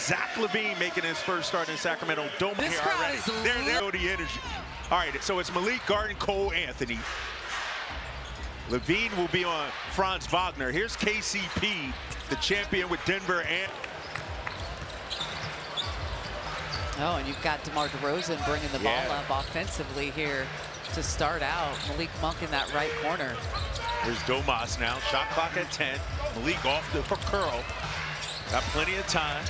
Zach LaVine making his first start in Sacramento. Dome This here crowd already. is There the energy. All right, so it's Malik guarding Cole Anthony. LaVine will be on Franz Wagner. Here's KCP, the champion with Denver. And oh, and you've got DeMar DeRozan bringing the ball up offensively here to start out. Malik Monk in that right corner. Here's Domas now. Shot clock at 10. Malik off for curl. Got plenty of time.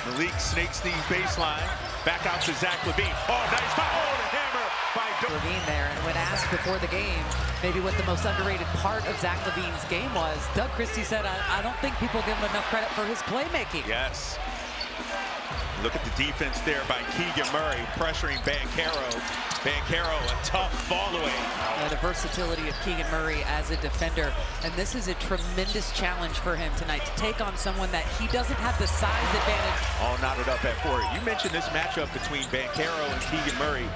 Malik snakes the baseline. Back out to Zach LaVine. Oh, nice foul. Oh, the hammer by LaVine there. And when asked before the game, maybe what the most underrated part of Zach LaVine's game was, Doug Christie said, I don't think people give him enough credit for his playmaking. Yes. Look at the defense there by Keegan Murray, pressuring Banchero. Banchero, a tough fall-away. The versatility of Keegan Murray as a defender. And this is a tremendous challenge for him tonight, to take on someone that he doesn't have the size advantage. All knotted up at 4. You mentioned this matchup between Banchero and Keegan Murray.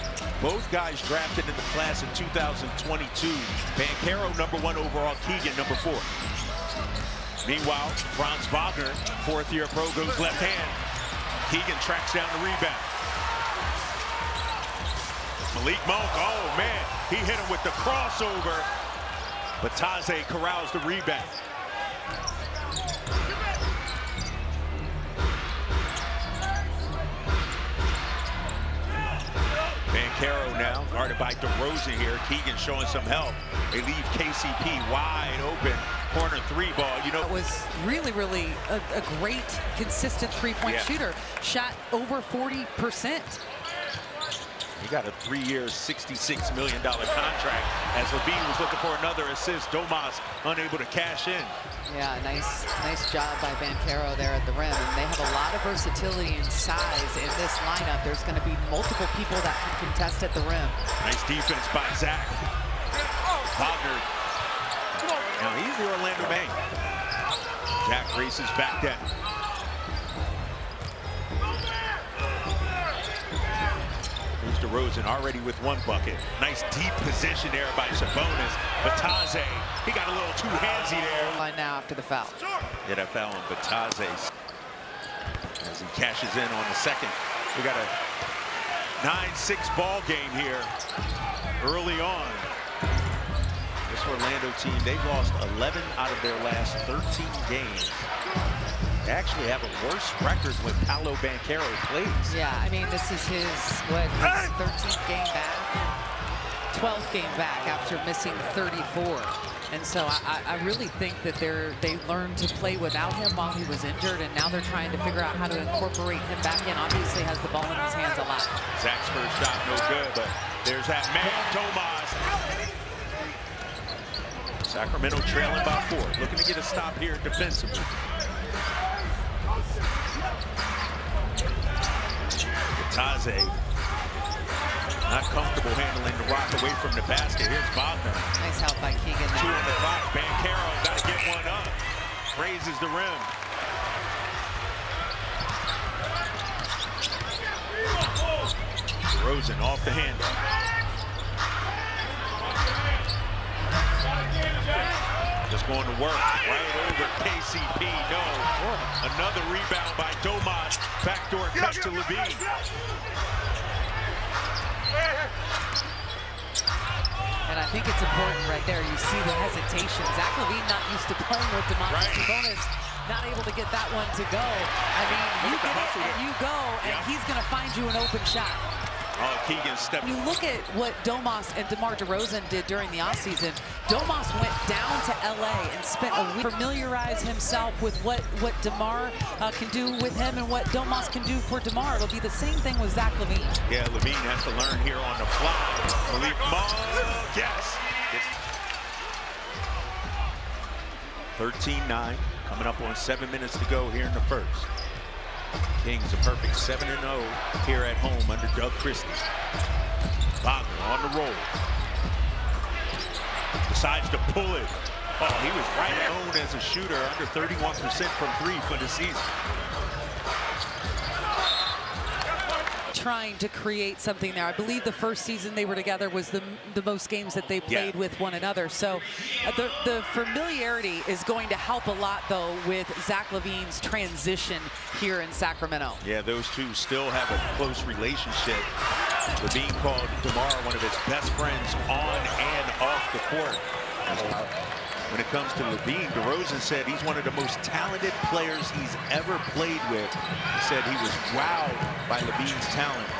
Both guys drafted in the class of 2022. Banchero, #1 overall, Keegan, #4. Meanwhile, Franz Wagner, fourth-year pro, goes left hand. Keegan tracks down the rebound. Malik Monk, oh man, he hit him with the crossover. But Taze corrals the rebound. Banchero now, guarded by DeRozan here. Keegan showing some help. They leave KCP wide open. Corner 3 ball, you know. It was really a great, consistent three-point shooter. Shot over 40%. He got a 3-year, $66 million contract as LaVine was looking for another assist. Domas unable to cash in. Yeah, nice job by Banchero there at the rim. And they have a lot of versatility and size in this lineup. There's going to be multiple people that can contest at the rim. Nice defense by Zach. Wagner. Now he's the Orlando man. Zach races back down. Here's DeRozan already with 1 bucket. Nice deep position there by Sabonis. Bataze, he got a little too handsy there. Line now after the foul. Yeah, that foul on Bataze as he cashes in on the second. We got a 9-6 ball game here early on. This Orlando team, they've lost 11 out of their last 13 games. They actually have a worse record when Paolo Banchero plays. Yeah, I mean, this is his 13th game back, 12th game back after missing 34. And so I really think that they learned to play without him while he was injured, and now they're trying to figure out how to incorporate him back in. Obviously has the ball in his hands a lot. Zach's first shot no good, but there's that man, Domas. Sacramento trailing by 4, looking to get a stop here defensively. Taze, not comfortable handling the rock away from the basket. Here's Wagner. Nice help by Keegan. 2 on the clock. Banchero got to get one up. Raises the rim. Rosen off the handle. Just going to work right over KCP. No. Another rebound by Domas. Backdoor cut to LaVine. And I think it's important right there. You see the hesitation. Zach LaVine not used to playing with DeMar. Sabonis not able to get that one to go. I mean, you get it and you go, and he's going to find you an open shot. Oh, Keegan stepped. You look at what Domas and DeMar DeRozan did during the offseason. Domas went down to LA and spent a week to familiarize himself with what DeMar can do with him and what Domas can do for DeMar. It'll be the same thing with Zach LaVine. Yeah, LaVine has to learn here on the fly. Malik Monk, yes. 13-9, coming up on 7 minutes to go here in the first. Kings a perfect 7-0 here at home under Doug Christie. Wagner on the roll. Decides to pull it. Oh, he was right at home as a shooter, under 31% from 3 for the season. trying to create something there. I believe the first season they were together was the most games that they played with one another. So the familiarity is going to help a lot, though, with Zach LaVine's transition here in Sacramento. Yeah, those two still have a close relationship. LaVine called DeMar one of his best friends on and off the court. When it comes to LaVine, DeRozan said he's one of the most talented players he's ever played with. He said he was wowed by LaVine's talents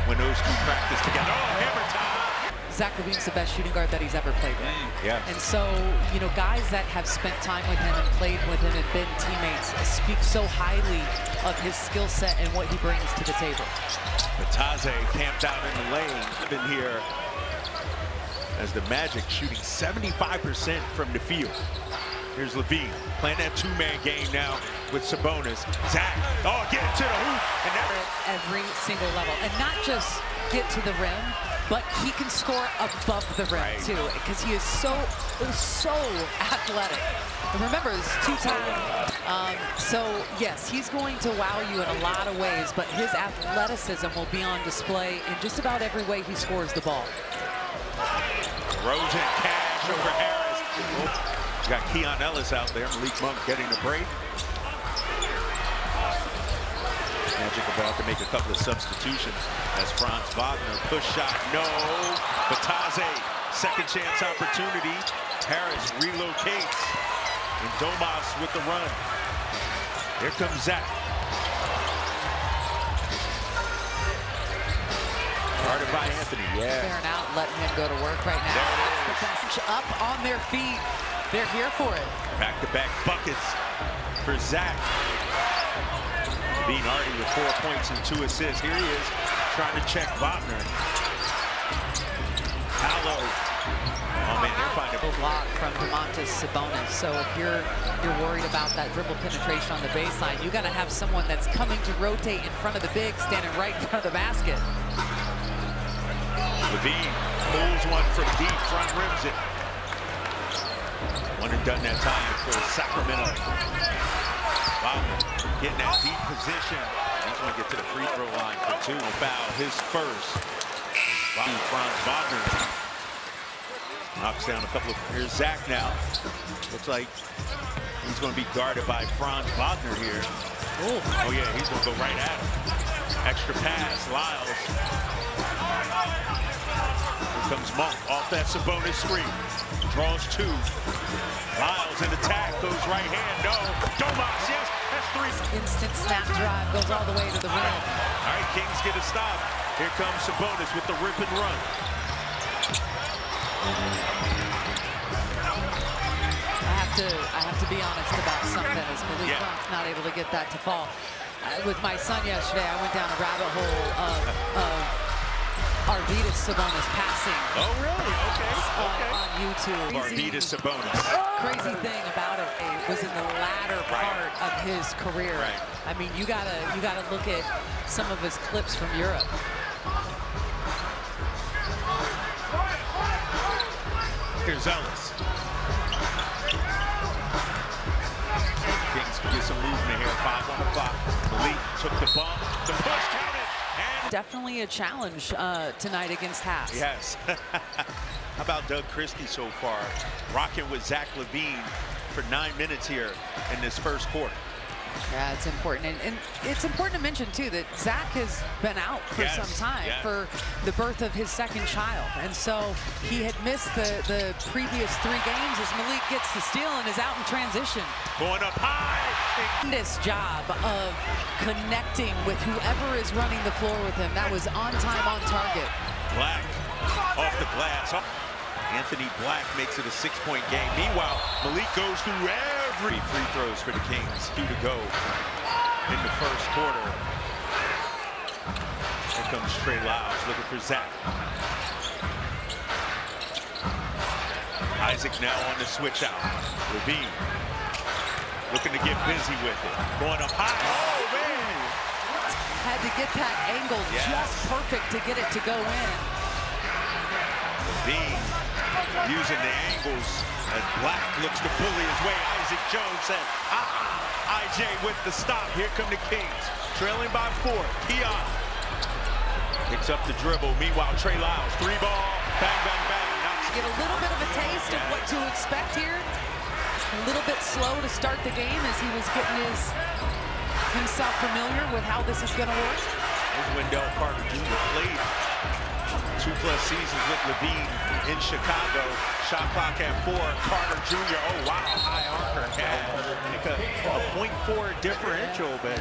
when those two practiced together. Oh, hammer time! Zach LaVine's the best shooting guard that he's ever played with. Yeah. And so, you know, guys that have spent time with him and played with him and been teammates speak so highly of his skill set and what he brings to the table. Bataze camped out in the lane. Been here as the Magic shooting 75% from the field. Here's LaVine playing that two-man game now with Sabonis. Zach, oh, get it to the hoop. And that at every single level. And not just get to the rim, but he can score above the rim, too, because he is so athletic. And remember, it's two-time. So, yes, he's going to wow you in a lot of ways, but his athleticism will be on display in just about every way he scores the ball. Rosen, cash over Harris. You got Keon Ellis out there. Malik Monk getting the break. Magic about to make a couple of substitutions as Franz Wagner push shot, no. Bataze, second chance opportunity. Harris relocates. And Domas with the run. Here comes Zach. Guarded by Anthony, Clearing out, letting him go to work right now. There it is. Up on their feet. They're here for it. Back-to-back buckets for Zach. Being already with 4 points and 2 assists. Here he is trying to check Wagner. Paolo. Oh man, they're finding a block from Sabonis. So if you're worried about that dribble penetration on the baseline, you got to have someone that's coming to rotate in front of the big, standing right in front of the basket. LaVine pulls one from deep, front rims it. One and done that time for Sacramento. Wagner getting that deep position. He's going to get to the free throw line for 2. Foul, his first. Franz Wagner knocks down a couple of. Here's Zach now. Looks like he's going to be guarded by Franz Wagner here. Oh yeah, he's going to go right at him. Extra pass, Lyles. Here comes Monk off that Sabonis screen. Draws 2. Lyles in attack, goes right hand, no. Domas, yes, that's 3. Instant snap drive, goes all the way to the rim. All right, Kings get a stop. Here comes Sabonis with the rip and run. I have to be honest about something as Malik Monk's not able to get that to fall. With my son yesterday, I went down a rabbit hole of Arvydas Sabonis passing. Oh, really? Okay. On YouTube. Arvydas Sabonis. Crazy thing about it was in the latter part of his career. I mean, you gotta look at some of his clips from Europe. Here's Ellis. Kings can get some movement here. 5 on the clock. Malik took the bump. The push counted. And definitely a challenge tonight against Haas. Yes. How about Doug Christie so far? Rocking with Zach LaVine for 9 minutes here in this first quarter. Yeah, it's important. And it's important to mention, too, that Zach has been out for some time for the birth of his second child. And so he had missed the previous 3 games as Malik gets the steal and is out in transition. Going up high. Tremendous job of connecting with whoever is running the floor with him. That was on time, on target. Black off the glass. Anthony Black makes it a 6-point game. Meanwhile, Malik goes through every free throws for the Kings. 2 to go in the first quarter. Here comes Trey Lyles looking for Zach. Isaac now on the switch out. LaVine looking to get busy with it. Going up high. Oh, man. Had to get that angle just perfect to get it to go in. LaVine using the angles as Black looks to bully his way. Isaac Jones said, IJ with the stop. Here come the Kings. Trailing by 4. Keon Picks up the dribble. Meanwhile, Trey Lyles, 3-ball, bang, bang, bang. Knocks Get a little bit of a taste of what to expect here. A little bit slow to start the game as he was getting himself familiar with how this is going to work. There's Wendell Carter Jr. played 2+ seasons with Levine in Chicago. Shot clock at 4. Carter Jr. Oh wow, high archer had like a .4 differential, but.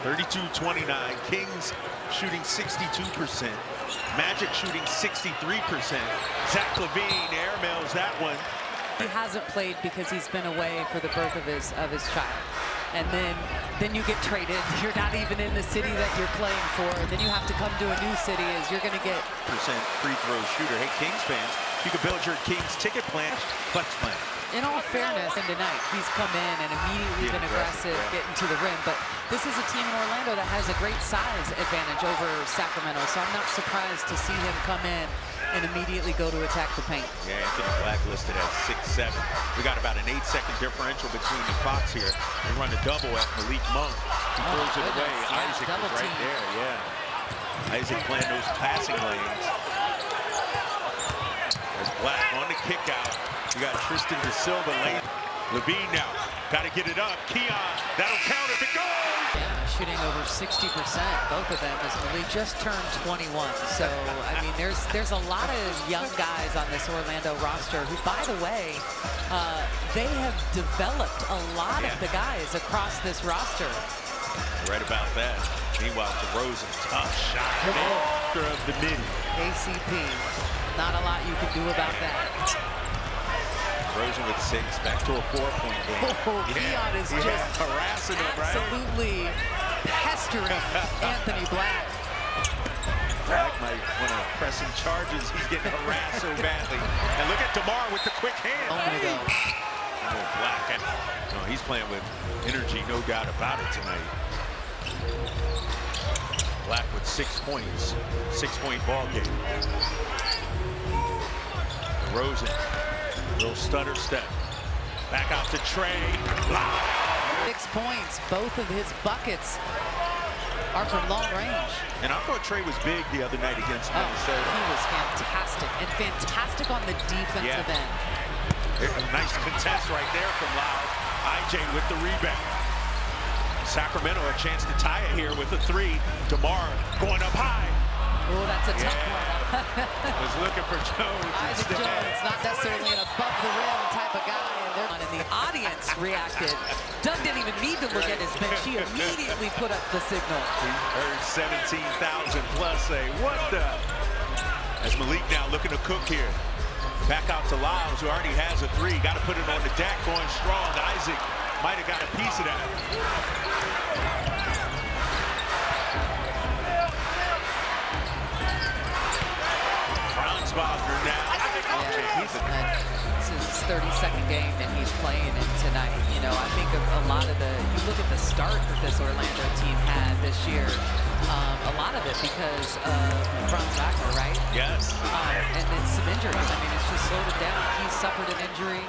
(32-29). Kings shooting 62%. Magic shooting 63%. Zach Levine airmails that one. He hasn't played because he's been away for the birth of his child. And then you get traded. You're not even in the city that you're playing for. And then you have to come to a new city as you're going to get free throw shooter. Hey, Kings fans, you can build your Kings ticket plan, flex plan. In all fairness, and tonight he's come in and immediately been aggressive, getting to the rim. But this is a team in Orlando that has a great size advantage over Sacramento. So I'm not surprised to see him come in and immediately go to attack the paint. Yeah, Anthony Black listed at 6'7". We got about an 8-second differential between the clocks here. They run a double at Malik Monk. He throws it away. Yeah, Isaac is right there, yeah. Isaac playing those passing lanes. There's Black on the kick out. You got Tristan Da Silva lane. Levine now. Got to get it up. Keon, that'll count if it goes. Yeah, shooting over 60%, both of them, as Malik just turned 21. So, I mean, there's a lot of young guys on this Orlando roster who, by the way, they have developed a lot of the guys across this roster. Right about that. Meanwhile, DeRozan, tough shot. Master of the mid. ACP, not a lot you can do about that. DeRozan with 6, back to a 4-point game. Oh, Keon is just harassing him, right? Absolutely pestering Anthony Black. Black might want to press some charges. He's getting harassed so badly. And look at DeMar with the quick hand. Oh, Black. No, he's playing with energy, no doubt about it tonight. Black with 6 points. 6-point ball game. DeRozan. Little stutter step. Back out to Trey. 6 points. Both of his buckets are from long range. And I thought Trey was big the other night against Minnesota. He was fantastic. And fantastic on the defensive end. A nice contest right there from Lyles. IJ with the rebound. Sacramento a chance to tie it here with a 3. DeMar going up high. Oh, that's a tough one. Was looking for Jones. Isaac Jones, not necessarily an above the rim type of guy. And the audience reacted. Doug didn't even need to look at his bench. He immediately put up the signal. We heard 17,000 plus say, what the? As Malik now looking to cook here. Back out to Lyles, who already has a 3. Got to put it on the deck, going strong. Isaac might have got a piece of that. Wagner now. This is his 32nd game that he's playing in tonight. You know, I think of a lot of you look at the start that this Orlando team had this year, a lot of it because of Franz Wagner, right? Yes. And then some injuries. I mean, it's just slowed it down. He suffered an injury.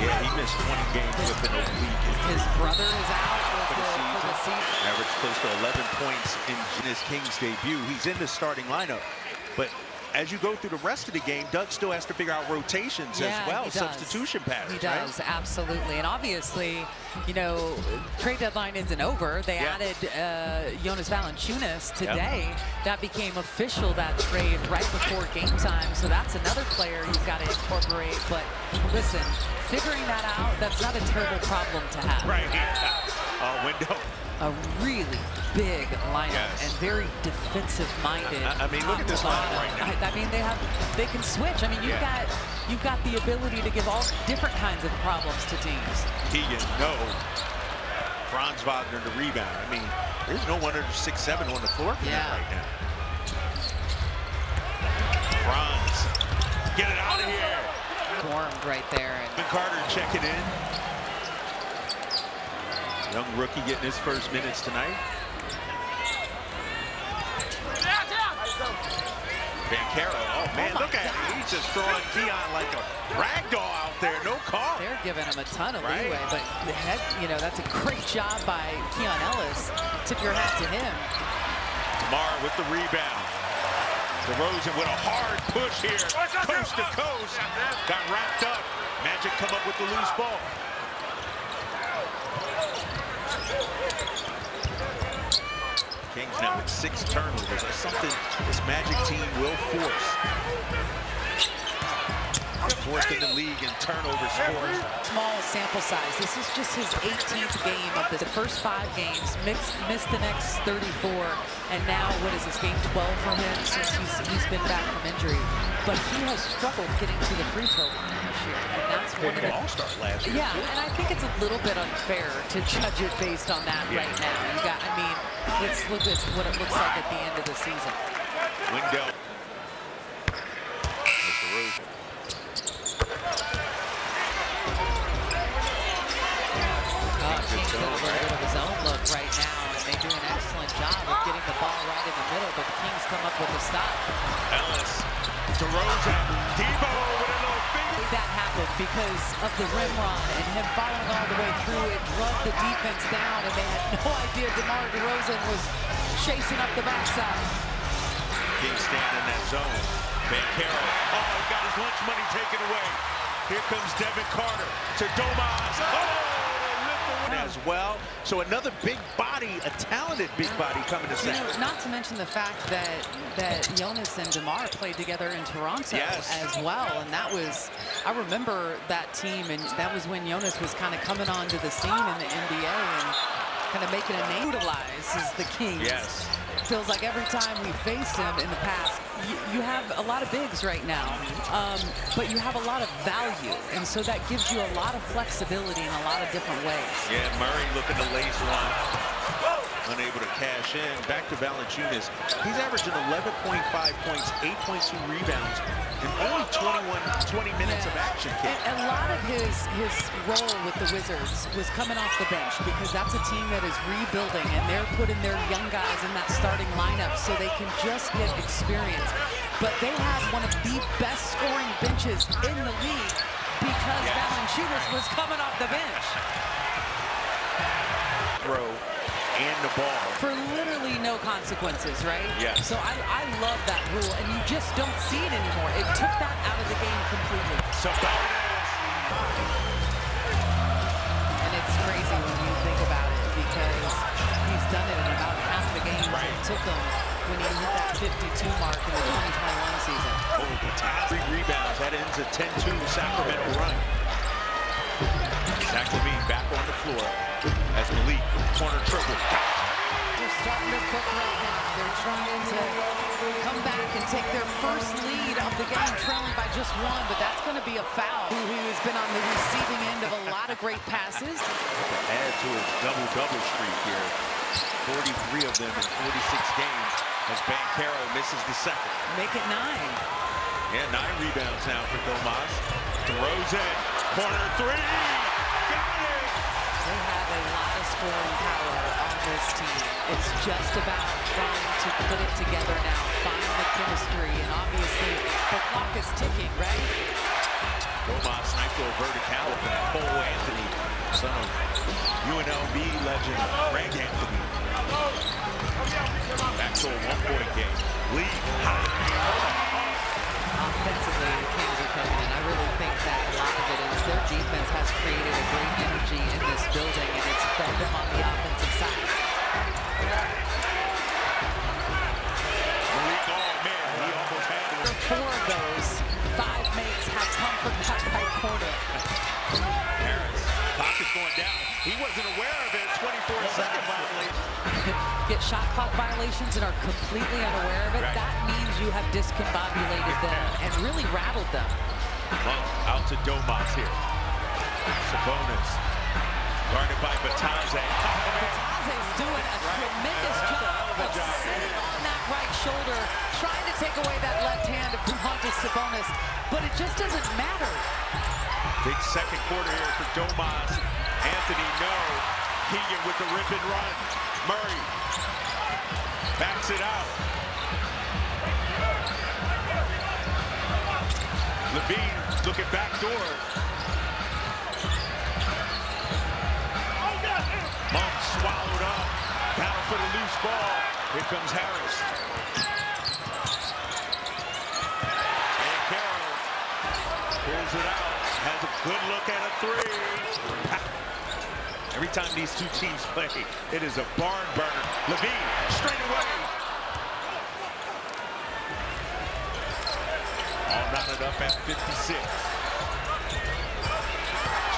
Yeah, he missed 20 games within a week. His brother is out for the season. Averaged close to 11 points in his Kings debut. He's in the starting lineup, but as you go through the rest of the game, Doug still has to figure out rotations as well, substitution patterns. He does, right? Absolutely. And obviously, you know, trade deadline isn't over. They added Jonas Valanciunas today. That became official, that trade, right before game time. So that's another player you've got to incorporate. But listen, figuring that out, that's not a terrible problem to have. Right. Window. A really big lineup and very defensive-minded. I mean, look at this lineup right now. I mean, they can switch. I mean, you've got the ability to give all different kinds of problems to teams. Keegan, no. Franz Wagner to rebound. I mean, there's no one under 6'7" on the floor for him right now. Franz, get it out of here. Formed right there. And Carter checking in. Young rookie getting his first minutes tonight. Bancaro, oh man, look at him. He's just throwing Keon like a rag doll out there. No call. They're giving him a ton of leeway, but the head, you know, that's a great job by Keon Ellis. Tip your hat to him. DeMar with the rebound. DeRozan with a hard push here, coast to coast. Got wrapped up. Magic come up with the loose ball. Kings now with 6 turnovers. That's something this Magic team will force. 4th in the league in turnovers forced. Small sample size. This is just his 18th game of the first 5 games. Missed the next 34, and now what is this, game 12 for him since he's been back from injury. But he has struggled getting to the free throw line this year, and that's one of the All-Star last year. Yeah, and I think it's a little bit unfair to judge it based on that right now. You got, I mean, let's look at what it looks like at the end of the season. Wendell. There's DeRozan. Kings in a little bit of his own look right now, and they do an excellent job of getting the ball right in the middle, but the Kings come up with a stop. Ellis, DeRozan, Debo with a little finger. That happened because of the rim run and him following all the way through. It drug the defense down, and they had no idea DeMar DeRozan was chasing up the backside. Kings stand in that zone. Banchero, oh, he got his lunch money taken away. Here comes Devin Carter to Domas. Oh! As well. So another big body, a talented big body coming to Sacramento. Not to mention the fact that Jonas and DeMar played together in Toronto as well. And that was, I remember that team, and that was when Jonas was kind of coming onto the scene in the NBA and kind of making a name. Utilizes the Kings. Yes. Feels like every time we faced him in the past, you have a lot of bigs right now, but you have a lot of value, and so that gives you a lot of flexibility in a lot of different ways. Yeah, Murray looking to lace one, unable to cash in. Back to Valanciunas. He's averaging 11.5 points, 8.2 rebounds, and only 20 minutes of action. And a lot of his role with the Wizards was coming off the bench, because that's a team that is rebuilding, and they're putting their young guys in that starting lineup so they can just get experience. But they have one of the best scoring benches in the league because Valanciunas was coming off the bench. Throw and the ball. For literally no consequences, right? Yes. So I love that rule, and you just don't see it anymore. It took that out of the game completely. And it's crazy when you think about it, because he's done it in about half the games it took him when he hit that 52 mark in the 2021 season. Oh, 3 rebounds. That ends a 10-2 Sacramento run. Zach LaVine back on the floor as Malik corner triple. They're starting to cook right now. They're trying to come back and take their first lead of the game, trailing by just 1, but that's going to be a foul. Who has been on the receiving end of a lot of great passes. Add to his double-double streak here. 43 of them in 46 games as Banchero misses the second. Make it 9. Yeah, 9 rebounds now for Domas. DeRozan, corner 3. Got it! They have a lot of scoring power on this team. It's just about trying to put it together now, find the chemistry, and obviously the clock is ticking, right? Domas, nice little verticality from Cole Anthony, son of UNLV legend Greg Anthony. Back to a 1-point game. Lead high. Offensively, the Kings are coming in. I really think that a lot of it is their defense has created a great energy in this building, and it's fed them on the offensive side. Malik, oh man, he almost had it. 4 of those 5 makes have come from that right corner. Harris, clock is going down. He wasn't aware of it. 24-second violation. Get shot clock violations and are completely unaware of it. That means you have discombobulated them and really rattled them. Well, out to Domas here. Sabonis, guarded by Bataze. Bataze's doing a tremendous job of sitting on that right shoulder, trying to take away that left hand of Sabonis, but it just doesn't matter. Big second quarter here for Domas. Anthony, no. Keegan with the rip and run. Murray backs it out. Levine looking back door. Monk swallowed up. Battle for the loose ball. Here comes Harris. And Carroll pulls it out. Has a good look at a three. Every time these two teams play, it is a barn burner. Levine straight away. All knotted up at 56.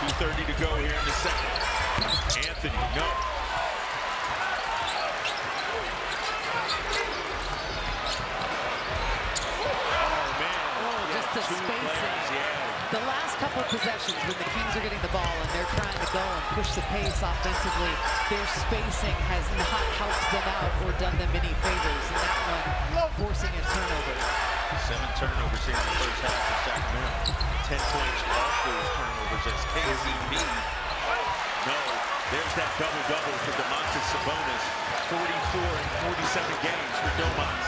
2:30 to go here in the second. Anthony, no. Oh, man. Oh, just the spacing. The last couple of possessions when the Kings are getting the ball and they're trying to go and push the pace offensively, their spacing has not helped them out or done them any favors. And that one forcing a turnover. 7 turnovers here in the first half for Sacramento. 10 points off those turnovers as KCP. No, there's that double-double for Domantas Sabonis. 44 in 47 games for Domas.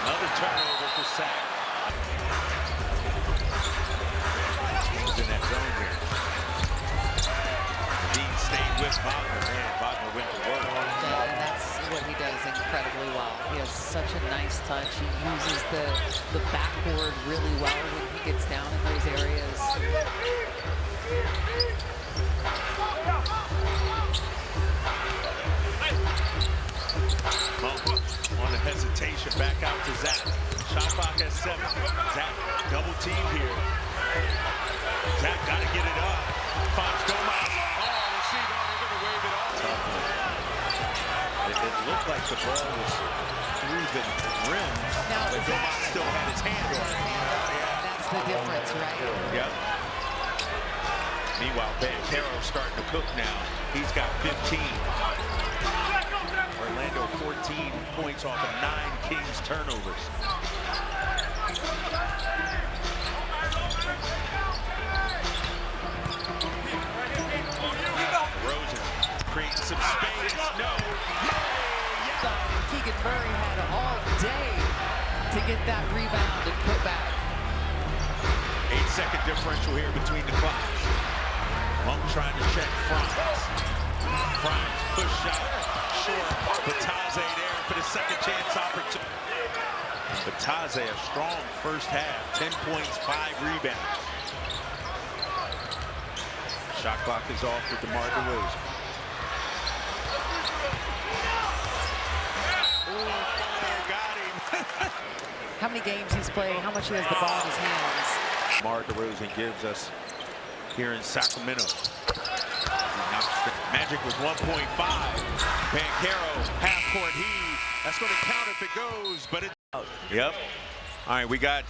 Another turnover for Sac. He's in that zone here. Dean stayed with Wagner. Man, Wagner went to work. And that's what he does incredibly well. He has such a nice touch. He uses the backboard really well when he gets down in those areas. On the hesitation, back out to Zach. Shot clock at 7. Zach double team here. Zach got to get it up. Finds Domas. Oh, we'll see. No, they're going to wave it off. It looked like the ball was through the rim, now, but Domas still had his hand on it. That's the difference, right? Yep. Meanwhile, Banchero starting to cook now. He's got 15. Orlando 14 points off of 9 Kings turnovers. Rosen creating some space. No. Keegan Murray had all day to get that rebound and put back. 8-second differential here between the clocks. Monk trying to check Franz. Franz push shot. Short. Bataze there for the second chance opportunity. Bataze, a strong first half. 10 points, 5 rebounds. Shot clock is off for DeMar DeRozan. Got him. How many games he's played, how much he has the ball in his hands. DeMar DeRozan gives us here in Sacramento. Magic was 1.5. Banchero, half-court heave. That's going to count if it goes, but it's out. Yep. All right, we got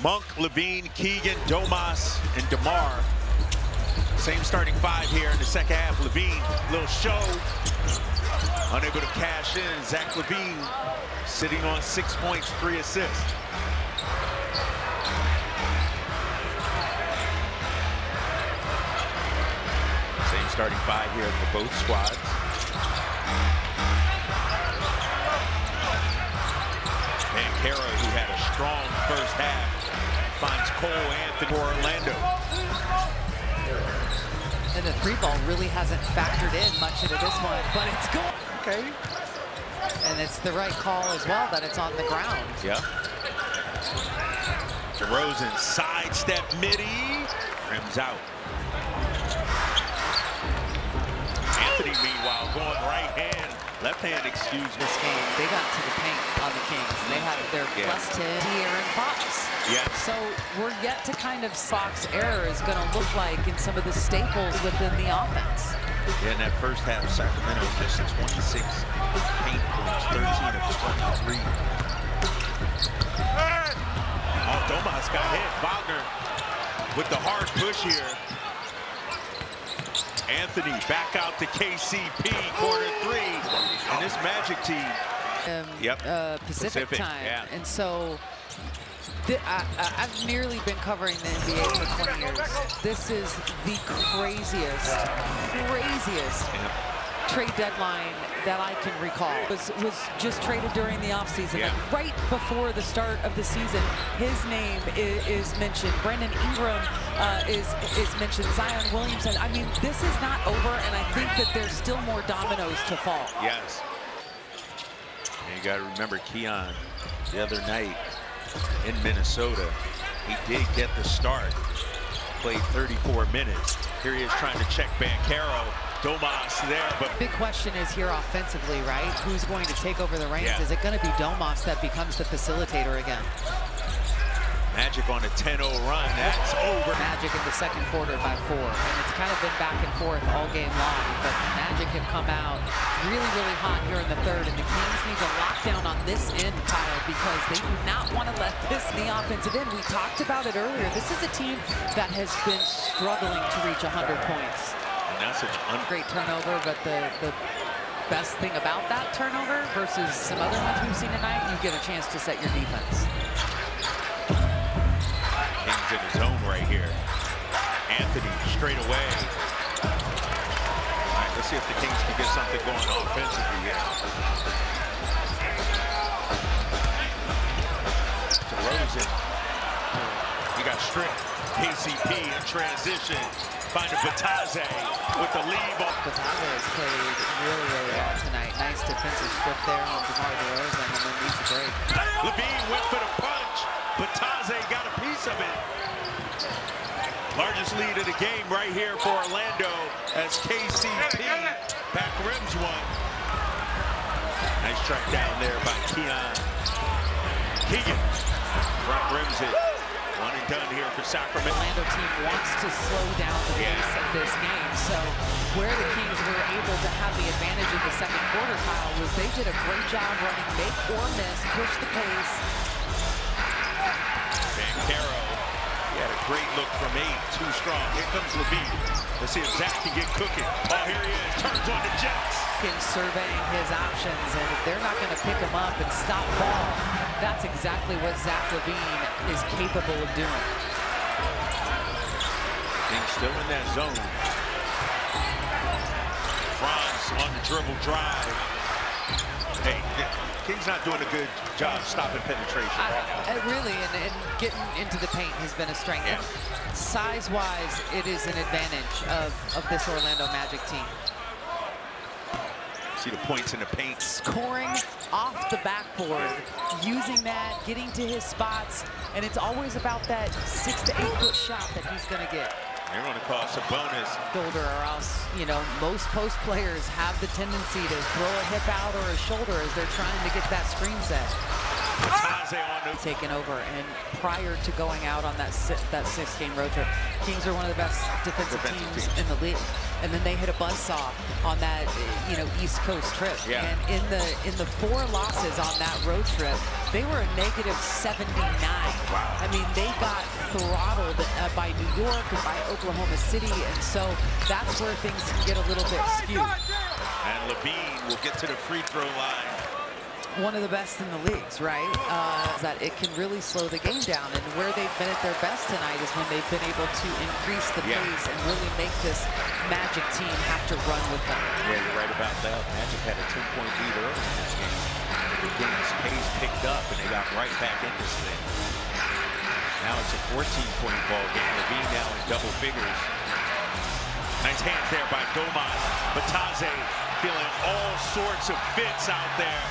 Monk, Levine, Keegan, Domas, and DeMar. Same starting 5 here in the second half. Levine, little show. Unable to cash in. Zach Levine sitting on 6 points, 3 assists. Same starting 5 here for both squads. Banchero, who had a strong first half, finds Cole Anthony for Orlando. And the 3-ball really hasn't factored in much into this one, but it's going. Okay. And it's the right call as well that it's on the ground. Yep. DeRozan sidestep midi, rims out. Anthony, meanwhile, going right hand, left hand, excuse me. This game, they got to the paint on the Kings. They had their +10 De'Aaron Fox. Yeah. So we're yet to kind of Fox error is going to look like in some of the staples within the offense. Yeah, in that first half, Sacramento just 26 paint points, 13 of 23. Oh, Domas got hit. Wagner with the hard push here. Anthony back out to KCP, corner 3. And this Magic team. Pacific time. Yeah. And so I've nearly been covering the NBA for 20 years. This is the craziest trade deadline that I can recall was just traded during the offseason. Yeah. Like right before the start of the season, his name is mentioned. Brandon Ingram is mentioned. Zion Williamson. I mean, this is not over, and I think that there's still more dominoes to fall. Yes. And you got to remember Keon the other night in Minnesota. He did get the start. Played 34 minutes. Here he is trying to check Banchero. Domas there, but big question is here offensively, right? Who's going to take over the reins? Yeah. Is it going to be Domas that becomes the facilitator again? Magic on a 10-0 run. That's over. Magic in the second quarter by 4, and it's kind of been back and forth all game long, but Magic have come out really, really hot here in the third, and the Kings need to lock down on this end, Kyle, because they do not want to let this in the offensive end. We talked about it earlier. This is a team that has been struggling to reach 100 points. And that's such an Great turnover, but the best thing about that turnover versus some other ones we've seen tonight, you get a chance to set your defense. Kings in his zone right here. Anthony straight away. All right, let's see if the Kings can get something going offensively here. DeRozan. He got stripped. KCP in transition. Find a Bataze with the lead ball. Bataze has played really, really well tonight. Nice defensive strip there on DeMar DeRozan, and then needs a break. Levine went for the punch. Bataze got a piece of it. Largest lead of the game right here for Orlando as KCP back rims one. Nice track down there by Keegan. Front rims it. One and done here for Sacramento. Orlando team wants to slow down the pace of this game. So where the Kings were able to have the advantage in the second quarter, Kyle, was they did a great job running make or miss, push the pace. Banchero, he had a great look from 8, too strong. Here comes Levine. Let's see if Zach can get cooking. Oh, here he is, turns on the Jets. Kings surveying his options, and if they're not going to pick him up and stop ball, that's exactly what Zach Levine is capable of doing. Kings still in that zone. Franz on the dribble drive. Hey, Kings not doing a good job stopping penetration. Really, and getting into the paint has been a strength. Yeah. Size-wise, it is an advantage of this Orlando Magic team. See the points in the paint. Scoring off the backboard, using that, getting to his spots, and it's always about that 6 to 8 foot shot that he's going to get. They're going to cost a bonus. Shoulder, or else, you know, most post players have the tendency to throw a hip out or a shoulder as they're trying to get that screen set. Taken over, and prior to going out on that 6-game road trip, Kings are one of the best defensive teams in the league. And then they hit a buzzsaw on that, you know, East Coast trip. Yeah. And in the 4 losses on that road trip, they were a negative 79. Wow. I mean, they got throttled by New York and by Oklahoma City, and so that's where things can get a little bit skewed. And Levine will get to the free throw line. One of the best in the leagues, right? That it can really slow the game down, and where they've been at their best tonight is when they've been able to increase the pace and really make this Magic team have to run with them. Yeah, you're right about that. Magic had a 10-point lead early in this game. The Kings' pace picked up, and they got right back in this thing. Now it's a 14-point ball game. Levine now in double figures. Nice hands there by Domas. Bataze feeling all sorts of fits out there.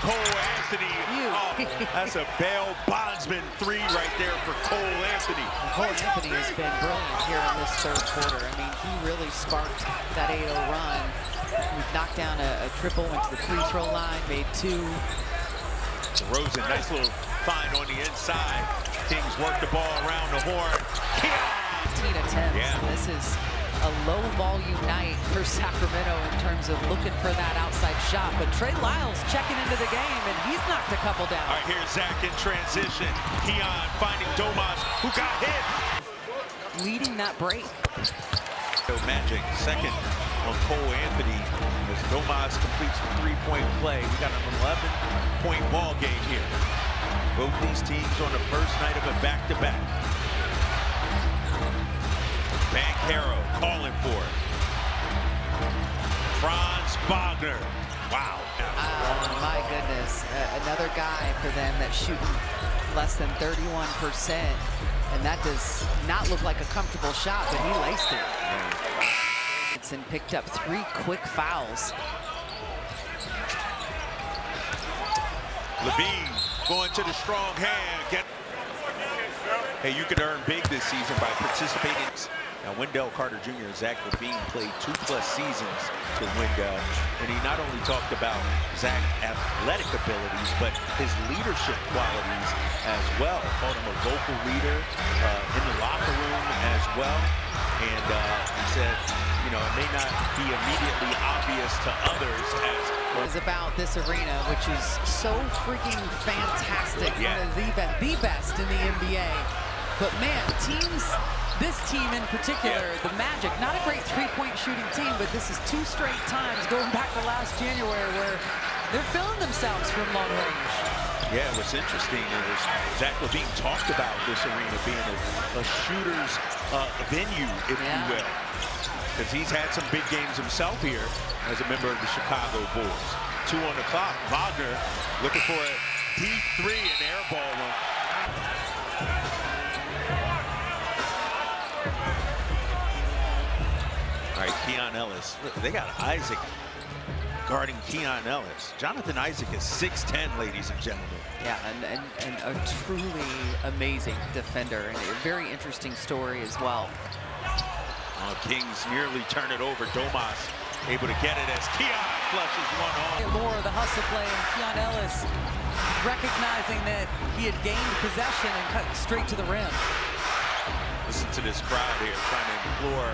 Cole Anthony, oh, that's a bail bondsman 3 right there for Cole Anthony. Cole Anthony has been brilliant here in this third quarter. I mean, he really sparked that 8-0 run. We've knocked down a triple, went to the free throw line, made 2. DeRozan, nice little find on the inside. Kings work the ball around the horn. 15 attempts. Yeah. This is a low-volume night for Sacramento in terms of looking for that outside shot. But Trey Lyles checking into the game, and he's knocked a couple down. All right, here's Zach in transition. Keon finding Domas, who got hit. Leading that break. So Magic, second on Cole Anthony as Domas completes the 3-point play. We got an 11-point ball game here. Both these teams on the first night of a back-to-back. Banchero calling for it. Franz Wagner. Wow. Oh, my goodness. Another guy for them that's shooting less than 31%. And that does not look like a comfortable shot, but he laced it. And picked up 3 quick fouls. Levine going to the strong hand. Hey, you could earn big this season by participating. Now, Wendell Carter Jr. and Zach Levine played 2+ seasons with Wendell, and he not only talked about Zach's athletic abilities, but his leadership qualities as well. Called him a vocal leader in the locker room as well. And he said, you know, it may not be immediately obvious to others as is about this arena, which is so freaking fantastic. Yeah. One of the best in the NBA. But man, this team in particular, the Magic, not a great three-point shooting team, but this is 2 straight times going back to last January where they're filling themselves from long range. Yeah, what's interesting is Zach Levine talked about this arena being a shooter's venue, if you will. Because he's had some big games himself here as a member of the Chicago Bulls. 2 on the clock. Wagner looking for a deep 3 and airball one. All right, Keon Ellis. They got Isaac guarding Keon Ellis. Jonathan Isaac is 6'10", ladies and gentlemen. Yeah, and a truly amazing defender, and a very interesting story as well. Kings nearly turn it over. Domas able to get it as Keon flushes one home. More of the hustle play, and Keon Ellis recognizing that he had gained possession and cut straight to the rim. Listen to this crowd here trying to implore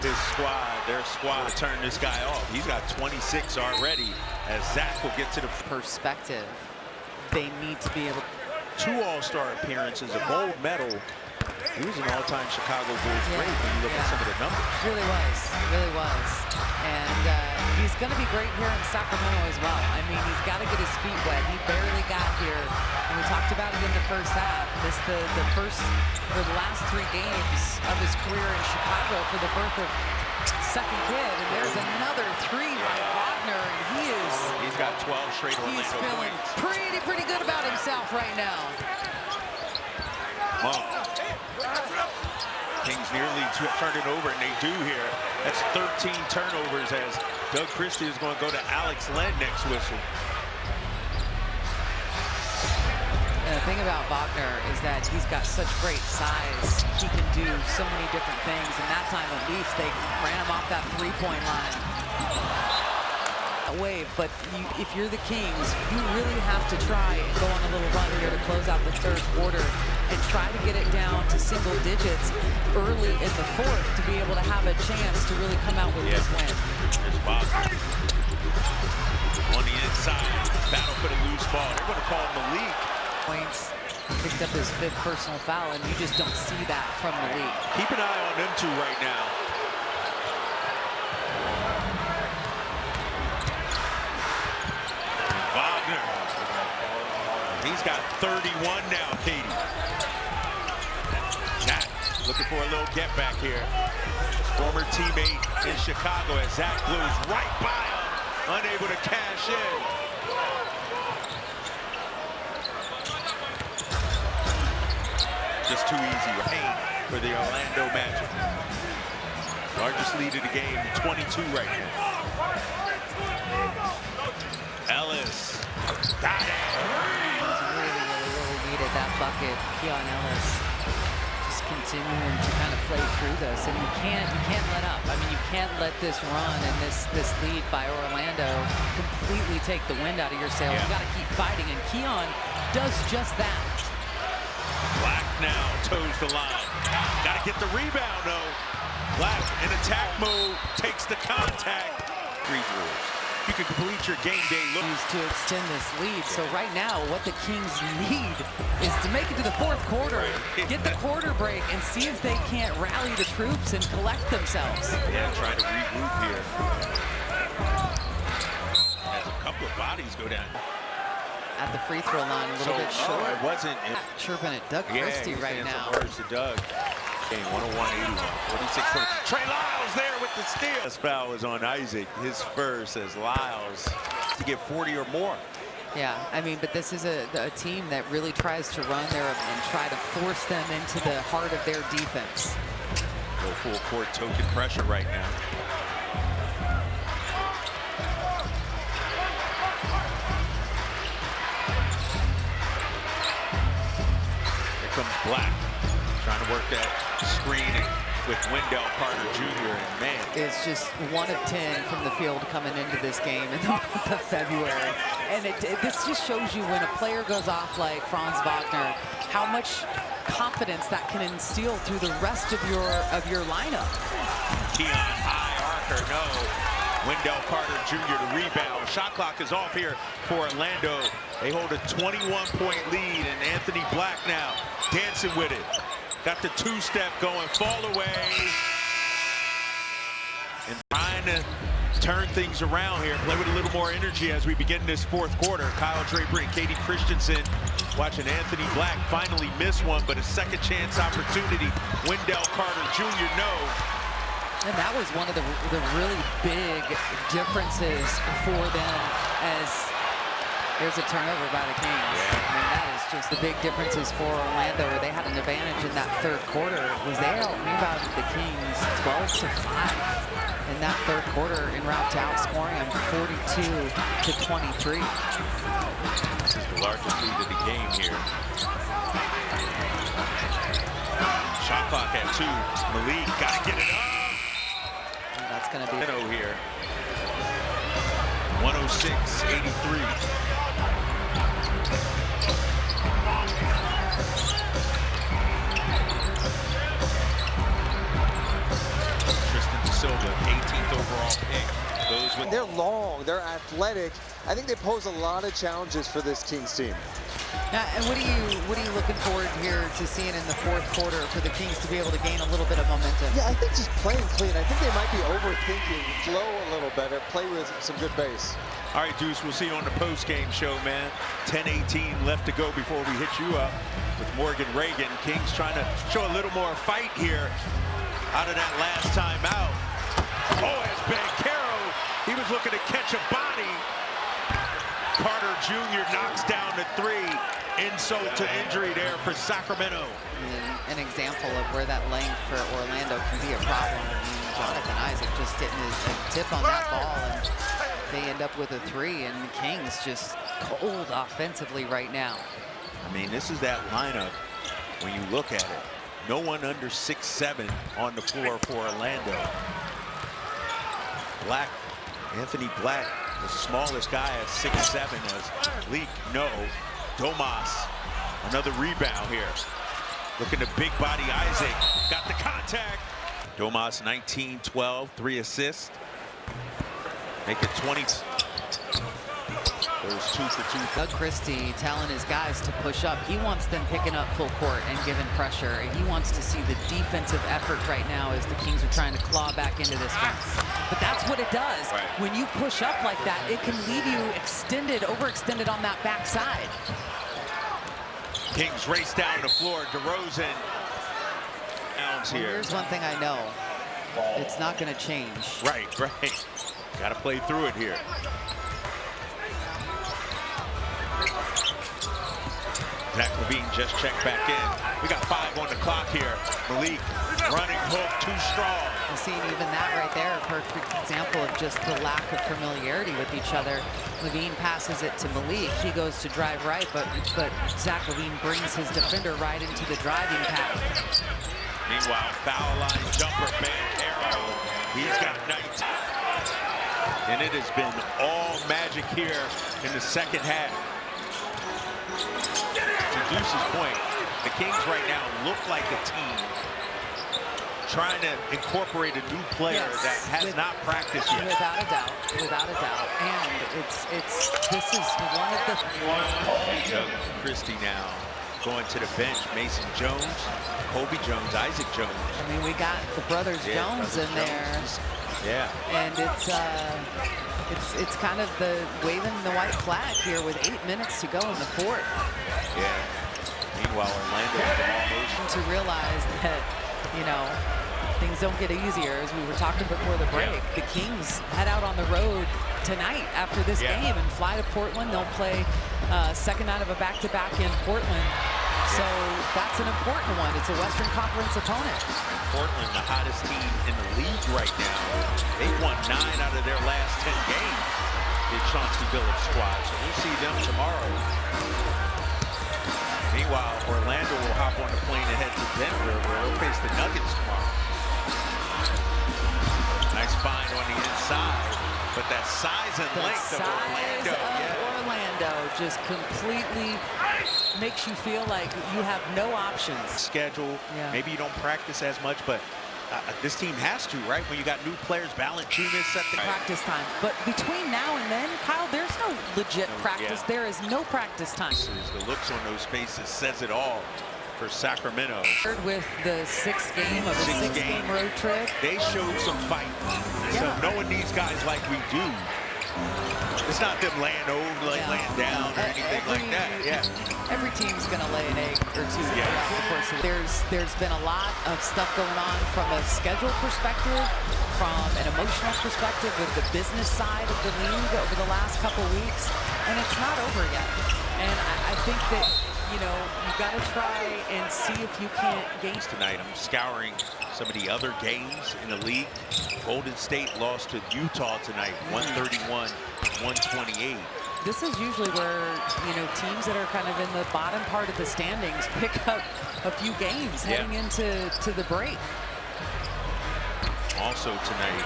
his squad, their squad, to turn this guy off. He's got 26 already as Zach will get to the perspective. They need to be able to 2 All-Star appearances, a gold medal. He was an all-time Chicago Bulls great when you look at some of the numbers. Really was. And he's going to be great here in Sacramento as well. I mean, he's got to get his feet wet. He barely got here. And we talked about it in the first half. Missed the last 3 games of his career in Chicago for the birth of second kid. And there's another 3 by Wagner, and he's got 12 straight Orlando he's feeling points. pretty good about himself right now. Kings nearly turned it over, and they do here. That's 13 turnovers as Doug Christie is going to go to Alex Len next whistle. And the thing about Wagner is that he's got such great size. He can do so many different things, and that time at least they ran him off that 3-point line. Wave, but if you're the Kings, you really have to try and go on a little run here to close out the 3rd quarter and try to get it down to single digits early in the 4th to be able to have a chance to really come out with this win. There's Wagner on the inside, battle for the loose ball. They're going to call Malik. Points, picked up his 5th personal foul, and you just don't see that from Malik. Keep an eye on them 2 right now. He's got 31 now, Katie. Zach looking for a little get back here. His former teammate in Chicago as Zach blows right by him, unable to cash in. Just too easy pain for the Orlando Magic. Largest lead of the game, 22 right now. Ellis got it. Really needed that bucket. Keon Ellis just continuing to kind of play through this, and you can't let up. I mean, you can't let this run and this lead by Orlando completely take the wind out of your sails. You got to keep fighting, and Keon does just that. Black now toes the line. Got to get the rebound though. Black in attack mode takes the contact. Free throws. You can complete your game day look to extend this lead. So right now, what the Kings need is to make it to the 4th quarter, get the quarter break, and see if they can't rally the troops and collect themselves. Yeah, try to regroup here. As a couple of bodies go down. At the free throw line, a little bit short. It wasn't. Chirping at Doug Christie right now. Some words to Doug. Game 101-81. 46 points. Trey Lyles there with the steal. This foul is on Isaac, his first as Lyles to get 40 or more. Yeah, I mean, but this is a team that really tries to run there and try to force them into the heart of their defense. No full court token pressure right now. Here comes Black, trying to work that screen with Wendell Carter Jr. and man, it's just 1 of 10 from the field coming into this game in the month of February. And this just shows you when a player goes off like Franz Wagner, how much confidence that can instill through the rest of your lineup. Keon high, Archer, no. Wendell Carter Jr. to rebound. Shot clock is off here for Orlando. They hold a 21-point lead, and Anthony Black now dancing with it. Got the two-step going, fall away. And trying to turn things around here, play with a little more energy as we begin this fourth quarter. Kyle Draper and Katie Christensen watching Anthony Black finally miss one, but a second chance opportunity. Wendell Carter Jr. no. And that was one of the really big differences for them as there's a turnover by the Kings. Yeah. I mean, that is just the big differences for Orlando, where they had an advantage in that third quarter. Was they out-rebounded the Kings 12-5 in that third quarter en route to outscoring them 42-23. This is the largest lead of the game here. Shot clock at 2. Malik got to get it up. And that's going to be Here. 106-83. Silva, 18th overall pick, goes with. They're long, they're athletic. I think they pose a lot of challenges for this Kings team. Now, and what are you looking forward here to seeing in the fourth quarter for the Kings to be able to gain a little bit of momentum? Yeah, I think just playing clean. I think they might be overthinking, flow a little better, play with some good base. All right, Deuce, we'll see you on the post-game show, man. 10:18 left to go before we hit you up with Morgan Reagan. Kings trying to show a little more fight here out of that last time out. Oh, it's Banchero. He was looking to catch a body. Carter Jr. knocks down the 3. Insult to injury there for Sacramento. And an example of where that length for Orlando can be a problem. I mean, Jonathan Isaac just getting a tip on that ball, and they end up with a 3, and the Kings just cold offensively right now. I mean, this is that lineup when you look at it. No one under 6'7" on the floor for Orlando. Black, Anthony Black, the smallest guy at 6'7" as Leak, no. Domas, another rebound here. Looking to big body Isaac, got the contact. Domas 19-12, 3 assists. Make it 20. There's 2 for 2. Doug Christie telling his guys to push up. He wants them picking up full court and giving pressure. He wants to see the defensive effort right now as the Kings are trying to claw back into this one. But that's what it does. Right. When you push up like that, it can leave you overextended on that backside. Kings race down the floor. DeRozan downs here. Here's one thing I know. It's not going to change. Right. Got to play through it here. Zach LaVine just checked back in. We got 5 on the clock here. Malik running hook, too strong. You're seeing even that right there, a perfect example of just the lack of familiarity with each other. LaVine passes it to Malik. He goes to drive right, but Zach LaVine brings his defender right into the driving path. Meanwhile, foul line jumper, Banchero. He's got 19. And it has been all magic here in the second half. To Deuce's point, the Kings right now look like a team trying to incorporate a new player that has not practiced yet. Without a doubt. And this is one of the... Doug Christie now going to the bench. Mason Jones, Kobe Jones, Isaac Jones. I mean, we got the brothers Jones in there. Yeah. And it's kind of the waving the white flag here with 8 minutes to go in the fourth. Yeah. Meanwhile, Orlando almost to realize that, you know, things don't get easier, as we were talking before the break. The Kings head out on the road tonight after this game and fly to Portland. They'll play second night of a back-to-back in Portland. So that's an important one. It's a Western Conference opponent. Portland, the hottest team in the league right now. They won 9 out of their last 10 games. The Chauncey Billups squad. So we'll see them tomorrow. Meanwhile, Orlando will hop on the plane and head to Denver, where they'll face the Nuggets tomorrow. Nice find on the inside, but that size and length of Orlando. Orlando just completely makes you feel like you have no options. Schedule, maybe you don't practice as much, but this team has to, right? When you got new players, Valanciunas set the practice time. But between now and then, Kyle, there's no legit practice. There is no practice time. The looks on those faces says it all for Sacramento. With the 6th game of a 6-game road trip. They showed some fight. So knowing these guys like we do, it's not them laying over, laying down or anything like that. Every team's going to lay an egg or two throughout the course. There's been a lot of stuff going on from a schedule perspective, from an emotional perspective with the business side of the league over the last couple weeks, and it's not over yet. And I think that, you know, you got to try and see if you can't gain. Tonight, I'm scouring some of the other games in the league. Golden State lost to Utah tonight, 131-128. This is usually where, you know, teams that are kind of in the bottom part of the standings pick up a few games heading into the break. Also tonight,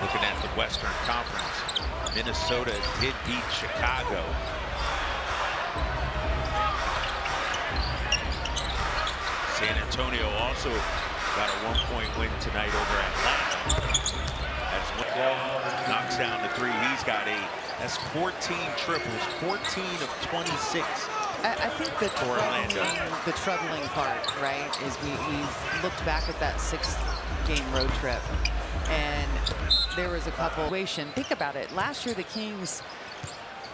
looking at the Western Conference, Minnesota did beat Chicago. San Antonio also got a 1-point win tonight over Atlanta. As knocks down the 3, he's got 8. That's 14 triples, 14 of 26. I think the troubling part, right, is we've looked back at that 6-game road trip, and there was a couple. Think about it. Last year, the Kings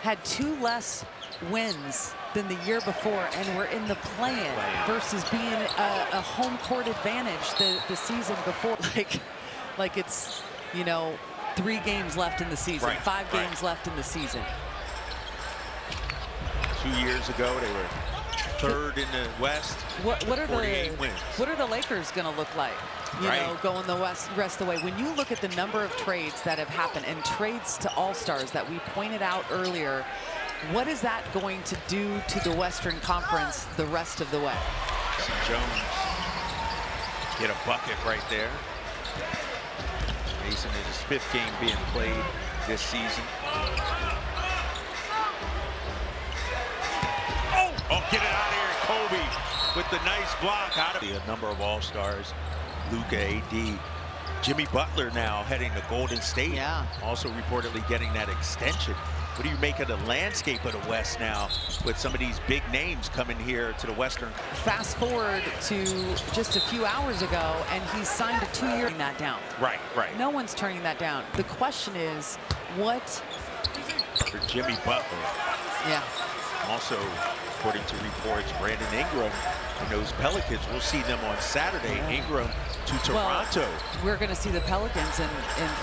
had 2 less wins than the year before, and we're in the play-in versus being a home court advantage the season before. Like it's, you know, 3 games left in the season, 5 games left in the season. 2 years ago, they were 3rd in the West. What are the Lakers going to look like? You know, going the rest of the way. When you look at the number of trades that have happened and trades to All-Stars that we pointed out earlier, what is that going to do to the Western Conference the rest of the way? Jones get a bucket right there. Mason in his 5th game being played this season. Oh, get it out of here, Kobe, with the nice block out of a number of All-Stars. Luka, AD, Jimmy Butler now heading to Golden State. Also reportedly getting that extension. What do you make of the landscape of the West now with some of these big names coming here to the Western? Fast forward to just a few hours ago, and he's signed a 2-year. That down. Right. No one's turning that down. The question is, what? For Jimmy Butler. Also, according to reports, Brandon Ingram and those Pelicans, we'll see them on Saturday. Ingram to Toronto. Well, we're going to see the Pelicans in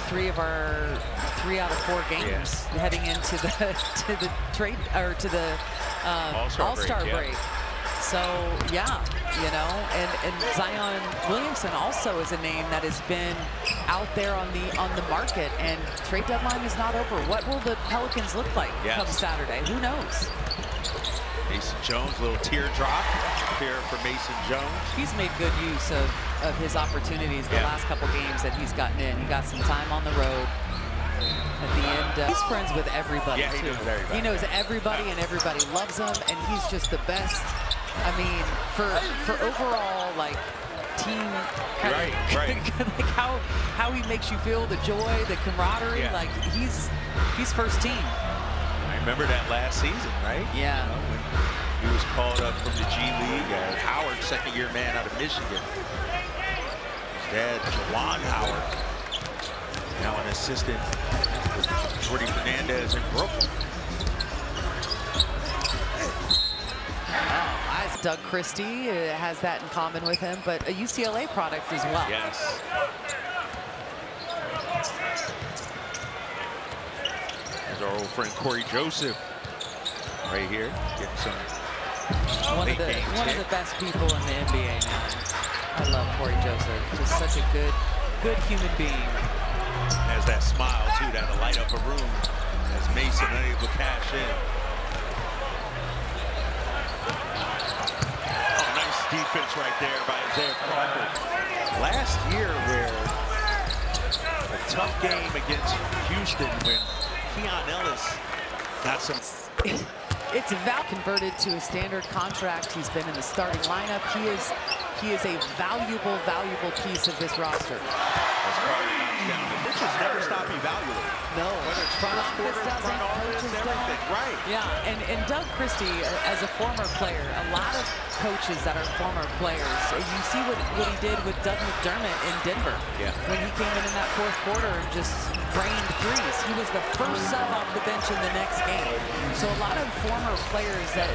3 out of 4 games heading into the trade or to the All-Star break. So you know, and Zion Williamson also is a name that has been out there on the market, and trade deadline is not over. What will the Pelicans look like come Saturday? Who knows? Mason Jones, little teardrop here for Mason Jones. He's made good use of his opportunities the last couple games that he's gotten in. He got some time on the road at the end. He's friends with everybody, too. He knows everybody, and everybody loves him, and he's just the best. I mean, for overall, like, team kind of like how he makes you feel, the joy, the camaraderie, like he's first team. I remember that last season, right? Yeah. You know, when he was called up from the G League. Howard, 2nd-year man out of Michigan. His dad, Jawan Howard, now an assistant with Jordy Fernandez in Brooklyn. Oh, Doug Christie has that in common with him, but a UCLA product as well. Yes. There's our old friend Corey Joseph right here, getting some One of the best people in the NBA now. I love Corey Joseph. Just such a good human being. Has that smile too, that'll light up a room. As Mason unable to cash in. Oh, nice defense right there by Isaiah Crawford. Last year, where a tough game against Houston when Keon Ellis got some. It's converted to a standard contract. He's been in the starting lineup. He is a valuable piece of this roster. Pitchers never stop evaluating. No. Whether it's front office, everything. Right. Yeah, and Doug Christie, as a former player, a lot of coaches that are former players, you see what he did with Doug McDermott in Denver. Yeah. When he came in that fourth quarter and just rained threes. He was the first sub off the bench in the next game. So a lot of former players that,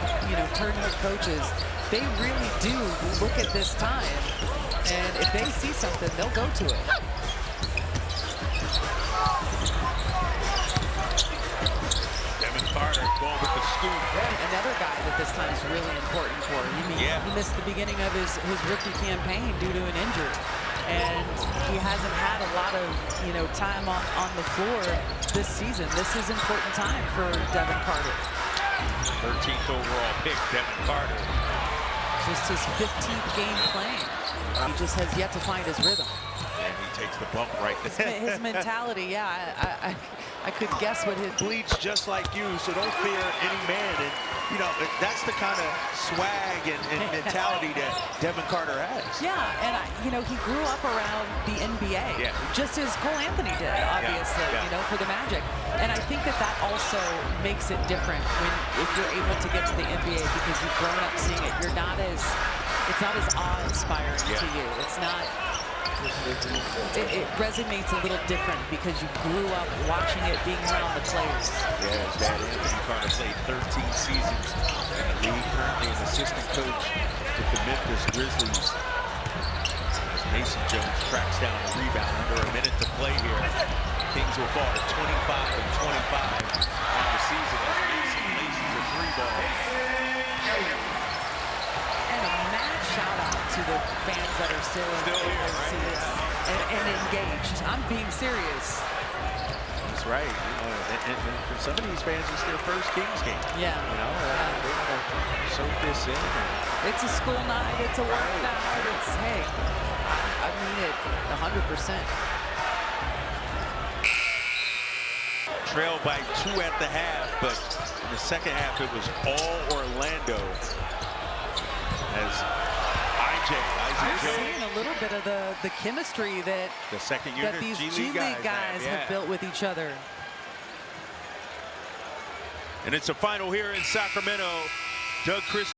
turn head coaches, they really do look at this time, and if they see something, they'll go to it. Carter going with the scoop. Another guy that this time is really important for. He missed the beginning of his rookie campaign due to an injury, and he hasn't had a lot of time on the floor this season. This is important time for Devin Carter. 13th overall pick, Devin Carter. Just his 15th game playing. He just has yet to find his rhythm. And he takes the bump right there. His mentality, yeah. I could guess what his bleeds just like you, so don't fear any man. And that's the kind of swag and mentality that Devin Carter has. Yeah, and he grew up around the NBA, just as Cole Anthony did, obviously, for the Magic. And I think that also makes it different if you're able to get to the NBA because you've grown up seeing it. It's not as awe-inspiring to you. It's not. It resonates a little different because you grew up watching it, being around the players. Yeah, his dad, Anthony Carter, played 13 seasons in the league, currently an assistant coach with the Memphis Grizzlies. As Mason Jones tracks down the rebound under a minute to play here. Kings will fall to 25 and 25 on the season as Mason laces a three-ball. And a mad shout-out to the fans that are still in here, seats and engaged. I'm being serious. That's right. And for some of these fans, it's their first Kings game. Yeah. They want to soak this in. It's a school night. It's a work night. It's, hey, I mean it 100%. Trailed by 2 at the half, but in the second half, it was all Orlando. As Isaac Jones. Seeing a little bit of the chemistry that the second unit that these G League guys have built with each other. And it's a final here in Sacramento. Doug Christie.